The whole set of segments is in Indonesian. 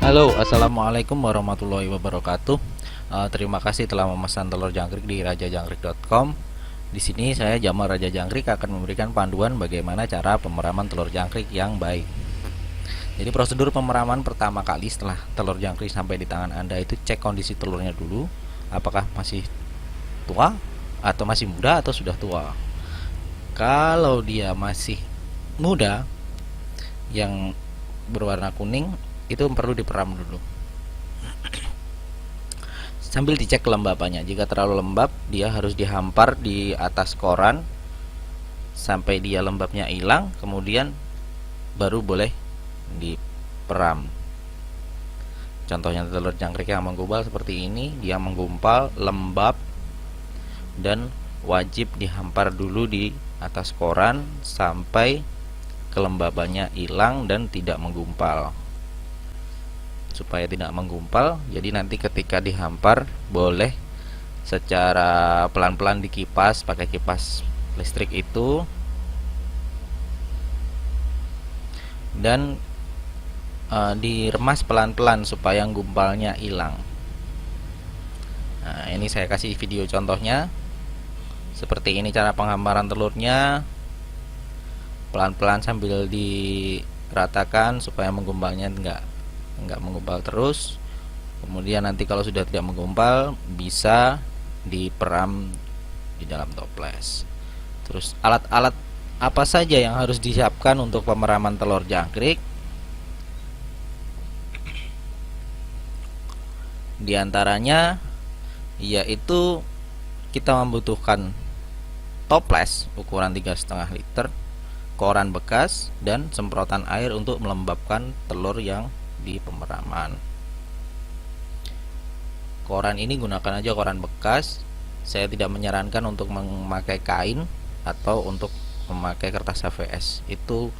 Halo, assalamualaikum warahmatullahi wabarakatuh. Terima kasih telah memesan telur jangkrik di rajajangkrik.com. Di sini saya Jamal Raja Jangkrik akan memberikan panduan bagaimana cara pemeraman telur jangkrik yang baik. Jadi prosedur pemeraman pertama kali setelah telur jangkrik sampai di tangan Anda itu cek kondisi telurnya dulu, apakah masih tua atau masih muda atau sudah tua. Kalau dia masih muda yang berwarna kuning, itu perlu diperam dulu sambil dicek kelembapannya. Jika terlalu lembab, dia harus dihampar di atas koran sampai dia lembabnya hilang, kemudian baru boleh diperam. Contohnya telur jangkrik yang menggumpal seperti ini, dia menggumpal lembab dan wajib dihampar dulu di atas koran sampai kelembabannya hilang dan tidak menggumpal. Supaya tidak menggumpal, jadi nanti ketika dihampar boleh secara pelan-pelan dikipas pakai kipas listrik itu, dan diremas pelan-pelan supaya gumpalnya hilang. Nah, ini saya kasih video contohnya. Seperti ini cara penghamparan telurnya, pelan-pelan sambil diratakan supaya menggumpalnya enggak menggumpal terus. Kemudian nanti kalau sudah tidak menggumpal, bisa diperam di dalam toples. Terus alat-alat apa saja yang harus disiapkan untuk pemeraman telur jangkrik? Di antaranya yaitu kita membutuhkan toples ukuran 3,5 liter, koran bekas, dan semprotan air untuk melembabkan telur yang di pemeraman. Koran ini gunakan aja koran bekas. Saya tidak menyarankan untuk memakai kain atau untuk memakai kertas HVS. Itu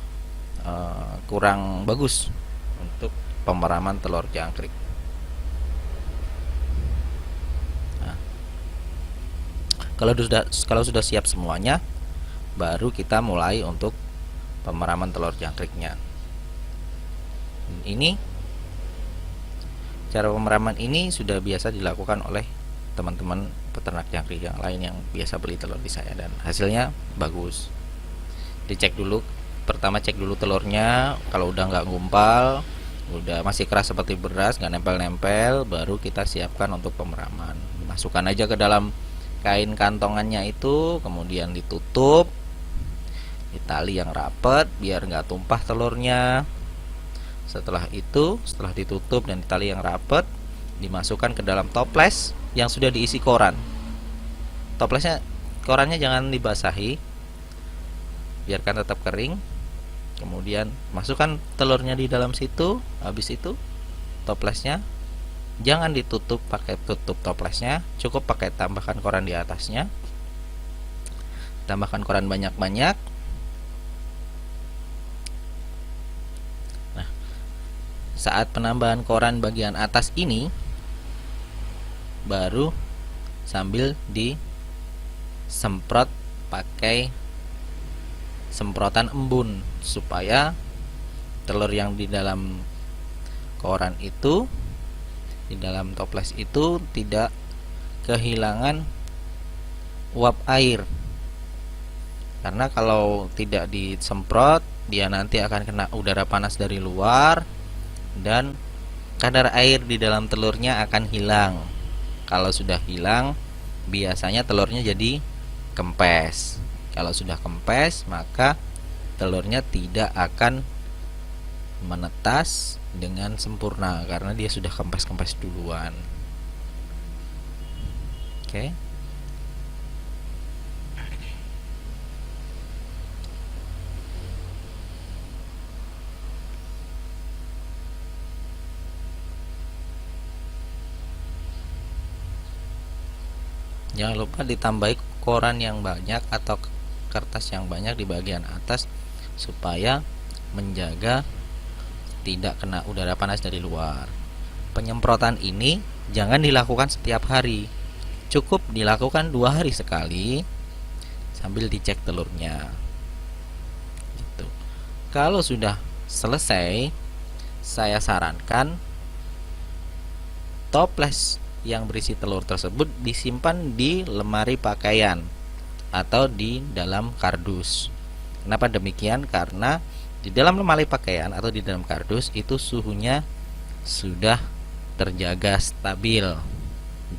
kurang bagus untuk pemeraman telur jangkrik. Nah, kalau sudah siap semuanya, baru kita mulai untuk pemeraman telur jangkriknya. Ini cara pemeraman ini sudah biasa dilakukan oleh teman-teman peternak jangkrik yang lain yang biasa beli telur di saya, dan hasilnya bagus. Dicek dulu, pertama cek dulu telurnya. Kalau udah nggak gumpal, udah masih keras seperti beras, nggak nempel-nempel, baru kita siapkan untuk pemeraman. Masukkan aja ke dalam kain kantongannya itu, kemudian ditutup di tali yang rapat biar nggak tumpah telurnya. Setelah itu, setelah ditutup dan tali yang rapat, dimasukkan ke dalam toples yang sudah diisi koran. Korannya jangan dibasahi, biarkan tetap kering. Kemudian masukkan telurnya di dalam situ. Habis itu toplesnya jangan ditutup pakai tutup toplesnya, cukup pakai tambahkan koran di atasnya. Tambahkan koran banyak-banyak. Saat penambahan koran bagian atas ini, baru sambil disemprot pakai semprotan embun supaya telur yang di dalam koran itu, di dalam toples itu, tidak kehilangan uap air. Karena kalau tidak disemprot, dia nanti akan kena udara panas dari luar dan kadar air di dalam telurnya akan hilang. Kalau sudah hilang, biasanya telurnya jadi kempes. Kalau sudah kempes, maka telurnya tidak akan menetas dengan sempurna karena dia sudah kempes-kempes duluan. Oke. Jangan lupa ditambahi koran yang banyak atau kertas yang banyak di bagian atas supaya menjaga tidak kena udara panas dari luar. Penyemprotan ini jangan dilakukan setiap hari, cukup dilakukan 2 hari sekali sambil dicek telurnya. Gitu. Kalau sudah selesai, saya sarankan toples yang berisi telur tersebut disimpan di lemari pakaian atau di dalam kardus. Kenapa demikian? Karena di dalam lemari pakaian atau di dalam kardus itu suhunya sudah terjaga stabil.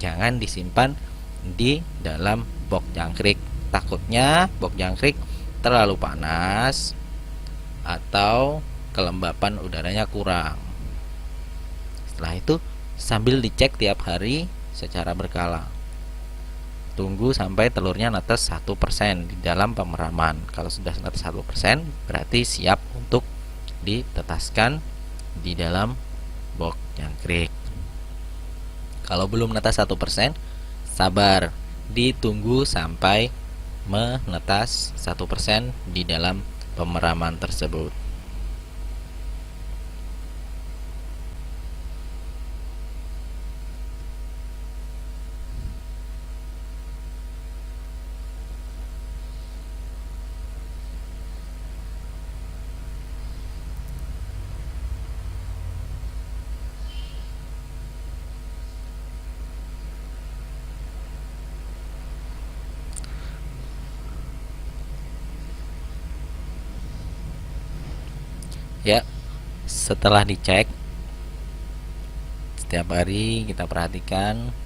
Jangan disimpan di dalam box jangkrik. Takutnya box jangkrik terlalu panas atau kelembapan udaranya kurang. Setelah itu sambil dicek tiap hari secara berkala. Tunggu sampai telurnya netes 1% di dalam pemeraman. Kalau sudah netes 1%, berarti siap untuk ditetaskan di dalam box jangkrik. Kalau belum netes 1%, sabar, ditunggu sampai menetas 1% di dalam pemeraman tersebut. Ya, setelah dicek setiap hari kita perhatikan.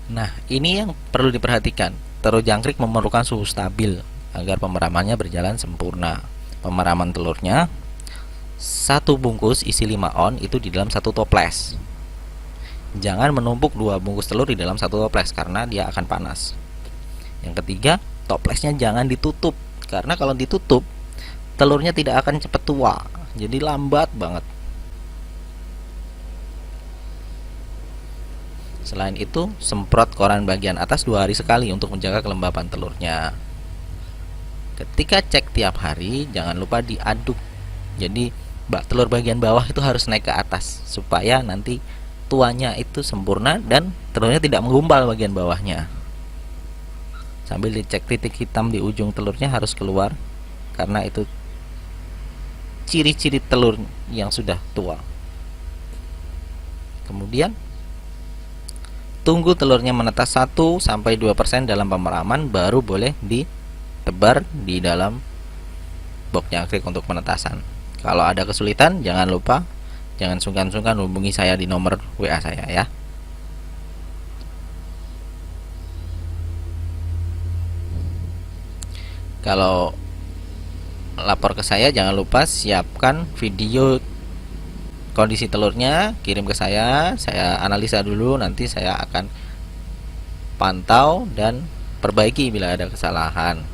Nah, ini yang perlu diperhatikan. Telur jangkrik memerlukan suhu stabil agar pemeramannya berjalan sempurna. Pemeraman telurnya, 1 bungkus isi 5 on itu di dalam 1 toples. Jangan menumpuk 2 bungkus telur di dalam 1 toples karena dia akan panas. Yang ketiga, toplesnya jangan ditutup karena kalau ditutup telurnya tidak akan cepat tua, jadi lambat banget. Selain itu, semprot koran bagian atas 2 hari sekali untuk menjaga kelembapan telurnya. Ketika cek tiap hari, jangan lupa diaduk. Jadi, telur bagian bawah itu harus naik ke atas supaya nanti tuanya itu sempurna dan telurnya tidak menggumpal bagian bawahnya. Sambil dicek titik hitam di ujung telurnya harus keluar karena itu ciri-ciri telur yang sudah tua. Kemudian tunggu telurnya menetas 1-2% dalam pemeraman, baru boleh ditebar di dalam box jangkrik untuk penetasan. Kalau ada kesulitan, jangan lupa, jangan sungkan-sungkan hubungi saya di nomor WA saya ya. Kalau lapor ke saya, jangan lupa siapkan video kondisi telurnya, kirim ke saya analisa dulu, nanti saya akan pantau dan perbaiki bila ada kesalahan.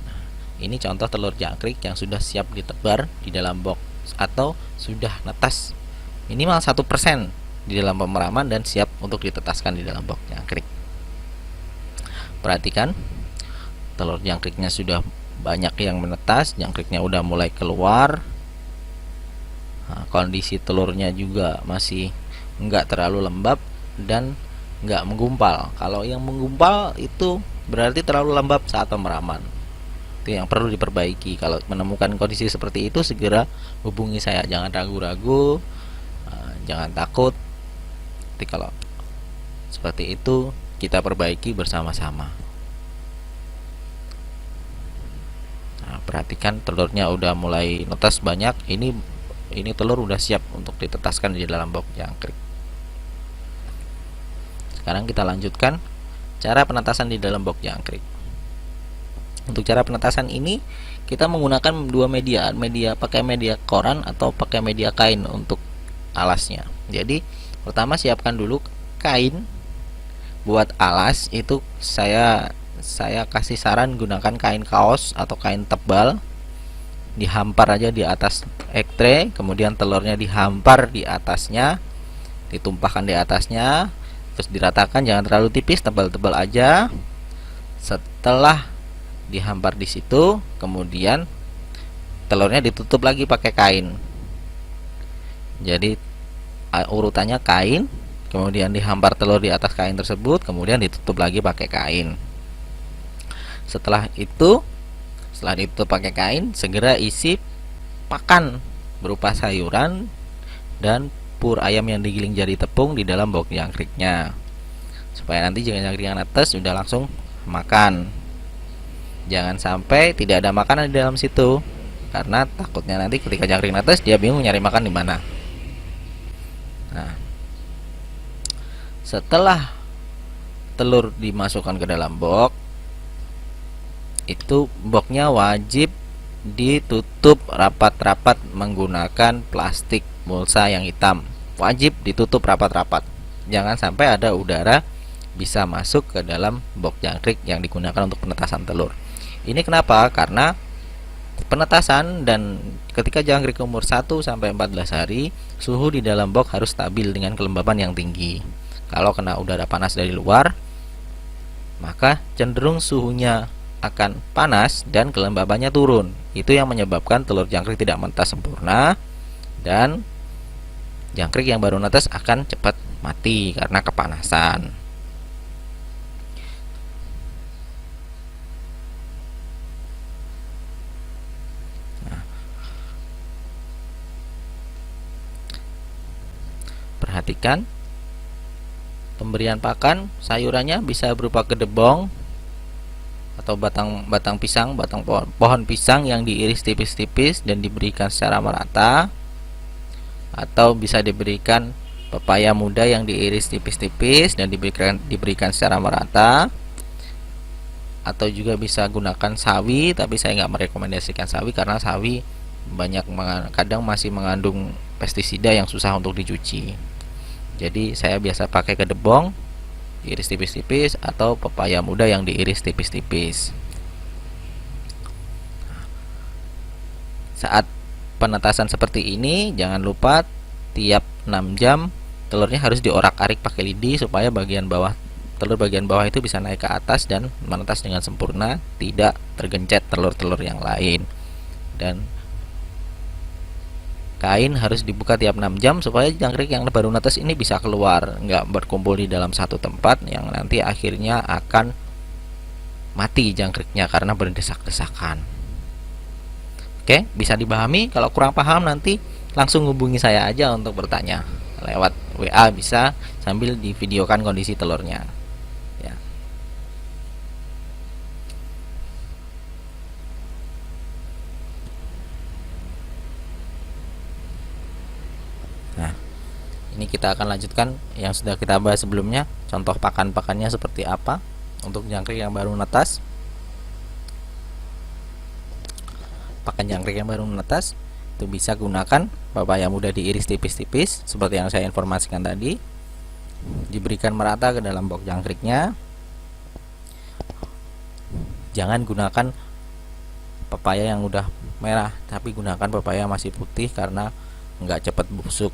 Nah, ini contoh telur jangkrik yang sudah siap ditebar di dalam box atau sudah netas minimal 1% di dalam pemeraman dan siap untuk ditetaskan di dalam box jangkrik. Perhatikan, telur jangkriknya sudah banyak yang menetas, jangkriknya udah mulai keluar. Nah, kondisi telurnya juga masih enggak terlalu lembab dan enggak menggumpal. Kalau yang menggumpal itu berarti terlalu lembab saat pemeraman. Itu yang perlu diperbaiki. Kalau menemukan kondisi seperti itu, segera hubungi saya, jangan ragu-ragu, jangan takut. Jadi kalau seperti itu kita perbaiki bersama-sama. Perhatikan telurnya udah mulai netas banyak. Ini telur udah siap untuk ditetaskan di dalam box jangkrik. Sekarang kita lanjutkan cara penetasan di dalam box jangkrik. Untuk cara penetasan ini kita menggunakan 2 media, pakai media koran atau pakai media kain untuk alasnya. Jadi pertama siapkan dulu kain. Buat alas itu saya kasih saran gunakan kain kaos atau kain tebal, dihampar aja di atas egg tray, kemudian telurnya dihampar di atasnya, ditumpahkan di atasnya, terus diratakan, jangan terlalu tipis, tebal-tebal aja. Setelah dihampar di situ, kemudian telurnya ditutup lagi pakai kain. Jadi urutannya kain, kemudian dihampar telur di atas kain tersebut, kemudian ditutup lagi pakai kain. Setelah ditutup pakai kain, segera isi pakan berupa sayuran dan pur ayam yang digiling jadi tepung di dalam box jangkriknya, supaya nanti jika jangkriknya netes sudah langsung makan. Jangan sampai tidak ada makanan di dalam situ, karena takutnya nanti ketika jangkrik netes dia bingung nyari makan di mana. Nah, setelah telur dimasukkan ke dalam box, itu boxnya wajib ditutup rapat-rapat menggunakan plastik mulsa yang hitam. Wajib ditutup rapat-rapat. Jangan sampai ada udara bisa masuk ke dalam box jangkrik yang digunakan untuk penetasan telur. Ini kenapa? Karena penetasan dan ketika jangkrik umur 1 sampai 14 hari, suhu di dalam box harus stabil dengan kelembapan yang tinggi. Kalau kena udara panas dari luar, maka cenderung suhunya akan panas dan kelembabannya turun. Itu yang menyebabkan telur jangkrik tidak menetas sempurna dan jangkrik yang baru netes akan cepat mati karena kepanasan. Perhatikan pemberian pakan sayurannya bisa berupa kedebong atau batang pisang, batang pohon pisang yang diiris tipis-tipis dan diberikan secara merata, atau bisa diberikan pepaya muda yang diiris tipis-tipis dan diberikan secara merata, atau juga bisa gunakan sawi, tapi saya nggak merekomendasikan sawi karena sawi kadang masih mengandung pestisida yang susah untuk dicuci. Jadi saya biasa pakai kedebong diiris tipis-tipis atau pepaya muda yang diiris tipis-tipis. Saat penetasan seperti ini, jangan lupa tiap 6 jam telurnya harus diorak-arik pakai lidi supaya telur bagian bawah itu bisa naik ke atas dan menetas dengan sempurna, tidak tergencet telur-telur yang lain. Dan kain harus dibuka tiap 6 jam supaya jangkrik yang baru netes ini bisa keluar, nggak berkumpul di dalam satu tempat yang nanti akhirnya akan mati jangkriknya karena berdesak-desakan. Oke, bisa dipahami? Kalau kurang paham nanti langsung hubungi saya aja untuk bertanya lewat WA, bisa sambil divideokan kondisi telurnya ya. Nah, ini kita akan lanjutkan yang sudah kita bahas sebelumnya. Contoh pakan-pakannya seperti apa untuk jangkrik yang baru netas. Pakan jangkrik yang baru netas itu bisa gunakan pepaya muda diiris tipis-tipis seperti yang saya informasikan tadi, diberikan merata ke dalam box jangkriknya. Jangan gunakan pepaya yang udah merah, tapi gunakan pepaya masih putih karena nggak cepat busuk.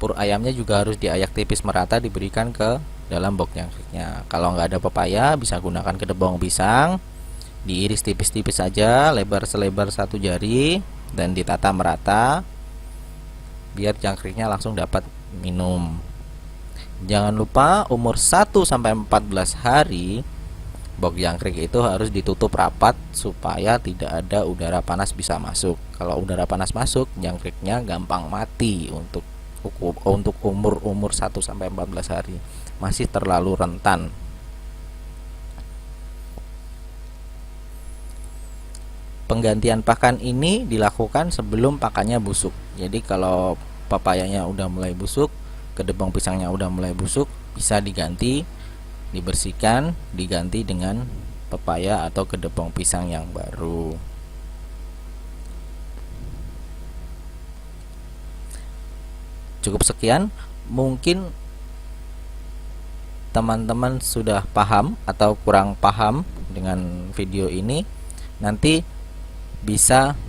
Pur ayamnya juga harus diayak tipis merata, diberikan ke dalam box jangkriknya. Kalau nggak ada pepaya, bisa gunakan kedebong pisang, diiris tipis-tipis saja, lebar selebar 1 jari dan ditata merata biar jangkriknya langsung dapat minum. Jangan lupa umur 1 sampai 14 hari box jangkrik itu harus ditutup rapat supaya tidak ada udara panas bisa masuk. Kalau udara panas masuk, jangkriknya gampang mati untuk umur 1 sampai 14 hari. Masih terlalu rentan. Penggantian pakan ini dilakukan sebelum pakannya busuk. Jadi kalau papayanya udah mulai busuk, kedebong pisangnya udah mulai busuk, bisa diganti, dibersihkan, diganti dengan pepaya atau kedebong pisang yang baru. Cukup sekian, mungkin teman-teman sudah paham atau kurang paham dengan video ini. Nanti bisa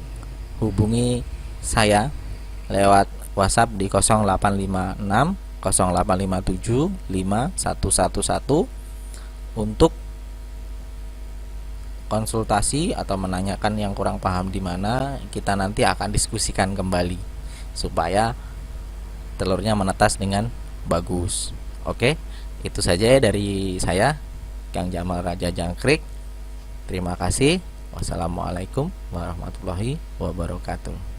hubungi saya lewat WhatsApp di 0856 0857 5111 untuk konsultasi atau menanyakan yang kurang paham di mana. Kita nanti akan diskusikan kembali supaya telurnya menetas dengan bagus. Oke, itu saja ya dari saya, Kang Jamal Raja Jangkrik. Terima kasih. Wassalamualaikum warahmatullahi wabarakatuh.